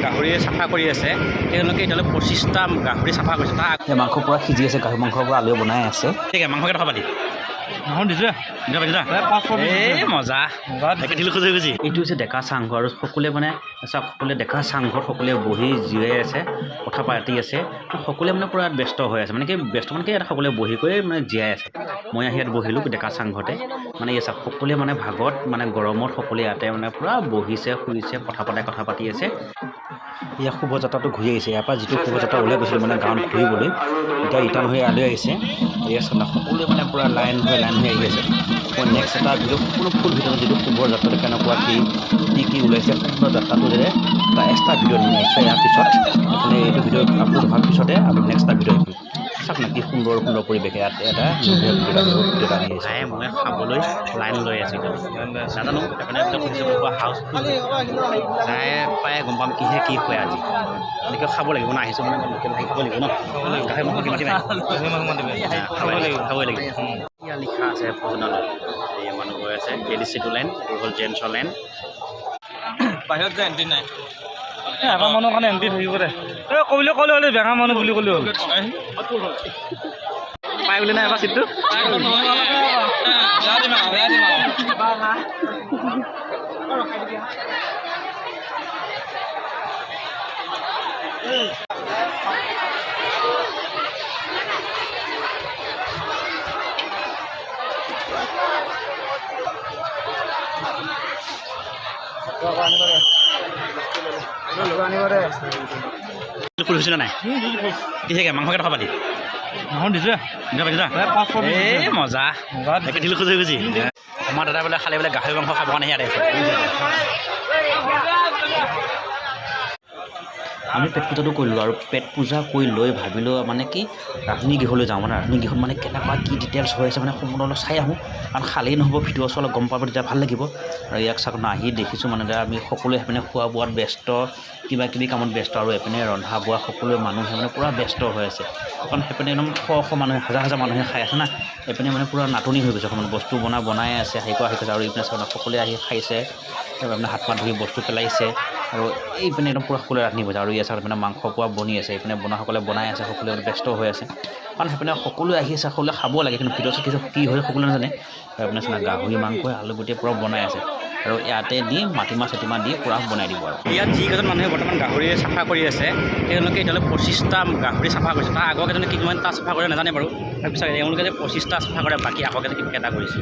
গাহৰিয়ে চাফা কৰি আছে তেওঁলোকে এতিয়ালৈ 25টা গাহৰি চাফা কৰিছে তাৰ মাংস পুৰা সিজি আছে গাহৰি মাংস পুৰা আলু বনাই আছে ঠিক আছে মাংসকে থকা পাতি মজা এইটো হৈছে ডেকা চাংঘৰ আৰু সকলোৱে মানে চাওক সকলোৱে ডেকা চাংঘৰত সকলোৱে বহি জীয়াই আছে কথা পাতি আছে সকলোৱে মানে পূৰা ব্যস্ত হৈ আছে মানে কি ব্যস্ত মানে কি ইয়াত সকলোৱে বহি কৰি মানে জীয়াই আছে মই আহি ইয়াত বহিলোঁ ডেকা চাংঘৰতে মানে এই চাওক সকলোৱে মানে ভাগত মানে গৰমত সকলোৱে ইয়াতে মানে পূৰা বহিছে শুইছে কথা পাতি আছে ইয়াৰ শুভযাত্ৰাটো ঘূৰি আহিছে ইয়াৰ পৰা যিটো শুভযাত্ৰা ওলাই গৈছিলোঁ মানে গাঁৱত ঘূৰিবলৈ এতিয়া ৰিটাৰ্ণ হৈ আলৈ আহিছে এয়া সকলোৱে মানে পূৰা লাইন হৈ আহি আছে মই নেক্সট এটা ভিডিঅ' সম্পূৰ্ণ ফুল ভিডিঅ'ত যিটো শুভৰ যাত্ৰাটো কেনেকুৱা কি ওলাইছে সম্পূৰ্ণ যাত্ৰাটো যে এটা এক্সট্ৰা ভিডিঅ' নিশ্চয় ইয়াৰ পিছত আপুনি এইটো ভিডিঅ' আপলোড হোৱাৰ পিছতে আপুনি নেক্সট এটা ভিডিঅ' আহিব চাওক না কি সুন্দৰ প্ৰাকৃতিক ইয়াত এটা ভিডিঅ' আনি আহিছে মই খাবলৈ লাইন লৈ আছোঁ নাজানো হাউচফুল যাই পাই গম পাম কিহে কি হয় আজি এনেকৈ খাব লাগিব ন আহিছোঁ মানে লোকেল ভাই খাব লাগিব ন গাহৰি মাংস খাবই লাগিব ইয়াত লিখা আছে ভোজনালয় এই মানুহ গৈ আছে এডিচিটো লাইন এইটো হ'ল জেন্টছৰ লাইন বাহিৰত যে এণ্ট্ৰি নাই এটা মানুহৰ কাৰণে এণ্ট্ৰি থাকিব দে ক'লে হ'লে বেঙা মানুহ বুলি ক'লে হ'ল পাই বুলি নাই এবাৰ চিটটো ফুল নাই কিহেকে মাংসকে থকা পাতি মজা ঢিল খুজি আমাৰ দাদা বোলে খালি বোলে গাহৰি মাংস খাব কাৰণে ইয়াত আছে আমি পেট পূজাটো কৰিলোঁ আৰু পেট পূজা কৰি লৈ ভাবিলোঁ মানে কি ৰান্ধনী গৃহলৈ যাওঁ মানে ৰান্ধনী গৃহত মানে কেনেকুৱা কি ডিটেইলছ হৈ আছে মানে সম্পূৰ্ণ অলপ চাই আহোঁ কাৰণ খালেই নহ'ব ভিডিঅ' অলপ গম পাব তেতিয়া ভাল লাগিব আৰু ইয়াক চাওক আহি দেখিছোঁ মানে আমি সকলোৱে সেইপিনে খোৱা বোৱাত ব্যস্ত কিবা কিবি কামত ব্যস্ত আৰু এইপিনে ৰন্ধা বোৱা সকলোৱে মানুহে মানে পূৰা ব্যস্ত হৈ আছে কাৰণ সেইপিনে একদম শ মানুহে হাজাৰ মানুহে খাই আছে না এইপিনে মানে পূৰা নাটনি হৈ গৈছে মানে বস্তু বনাই আছে হেৰি কৰা আছে আৰু এইপিনে চাওক সকলোৱে আহি খাইছে আপোনাৰ হাত ধুই বস্তু পেলাইছে আৰু এইপিনে একদম পূৰা সকলোৱে ৰান্ধি গৈছে আৰু ইয়াত চাওক মানে মাংস পোৱা বনি আছে এইপিনে সকলোৱে বনাই আছে সকলোৱে ব্যস্ত হৈ আছে কাৰণ সেইপিনে সকলোৱে আহি আছে সকলোৱে খাব লাগে কিন্তু ভিতৰত কি হয় সকলোৱে নাজানে আপোনাৰ চাওক গাহৰি মাংস আলু গুটি পূৰা বনাই আছে আৰু ইয়াতে দি মাটিমাহ চাটিমাহ দি পূৰা বনাই দিব আৰু ইয়াত যিকেইজন মানুহে বৰ্তমান গাহৰিয়ে চাফা কৰি আছে তেওঁলোকে এতিয়ালৈ 25টা গাহৰি চাফা কৰিছে তাৰ আগৰকেইজনে কিমানটা চাফা কৰে নাজানে বাৰু তাৰপিছত এওঁলোকে যে 25টা চাফা কৰে বাকী আগৰকেইজনে কেইটা কৰিছে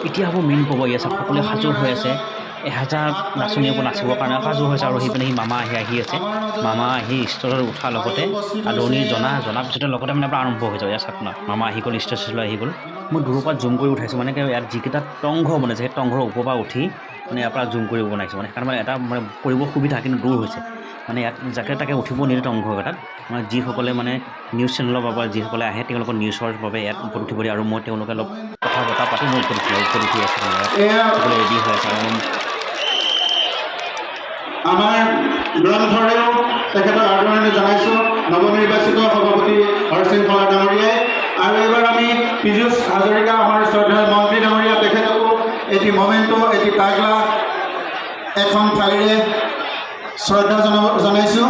এতিয়া হ'ব মেইন ক'ব ইয়াত সকলোৱে সাজু হৈ আছে 1000 নাচনীয়ে নাচিবৰ কাৰণে সাজু হৈছে আৰু সেইপিনে সি মামা আহি আছে মামা আহি ষ্টলত উঠাৰ লগতে আদৰণি জনাৰ পিছতে লগতে মানে আপোনাৰ আৰম্ভ হৈ যাব ইয়াত চাওক না মামা আহি গ'ল ষ্টেজলৈ আহি গ'ল মই দূৰৰ পৰা জুম কৰি উঠাইছোঁ মানে ইয়াত যিকেইটা টংঘৰ বনাইছে সেই টংঘৰৰ ওপৰৰ পৰা উঠি মানে ইয়াৰ পৰা জুম কৰি বনাইছোঁ মানে সেইকাৰণে মানে এটা মানে কৰিব সুবিধা কিন্তু দূৰ হৈছে মানে ইয়াত যাকে তাকে উঠিব নিদিয়ে টংঘৰ এটাত মানে যিসকলে মানে নিউজ চেনেলৰ বাবে যিসকলে আহে তেওঁলোকৰ নিউজৰ বাবে ইয়াত ওপৰত উঠিব দিয়ে আৰু মই তেওঁলোকে অলপ কথা বতৰা পাতি মই ওপৰত উঠি আছোঁ সকলোৱে ৰেডি হৈ আছে আৰু আমাৰ গ্ৰন্থৰেও তেখেতক আদৰণি জনাইছোঁ নৱনিৰ্বাচিত সভাপতি হৰশৃংখলা ডাঙৰীয়াই আৰু এইবাৰ আমি পীযুষ হাজৰিকা আমাৰ শ্ৰদ্ধেয় মন্ত্ৰী ডাঙৰীয়া তেখেতকো এটি মমেণ্টো এটি পাগলা এখন থালিৰে শ্ৰদ্ধা জনাইছোঁ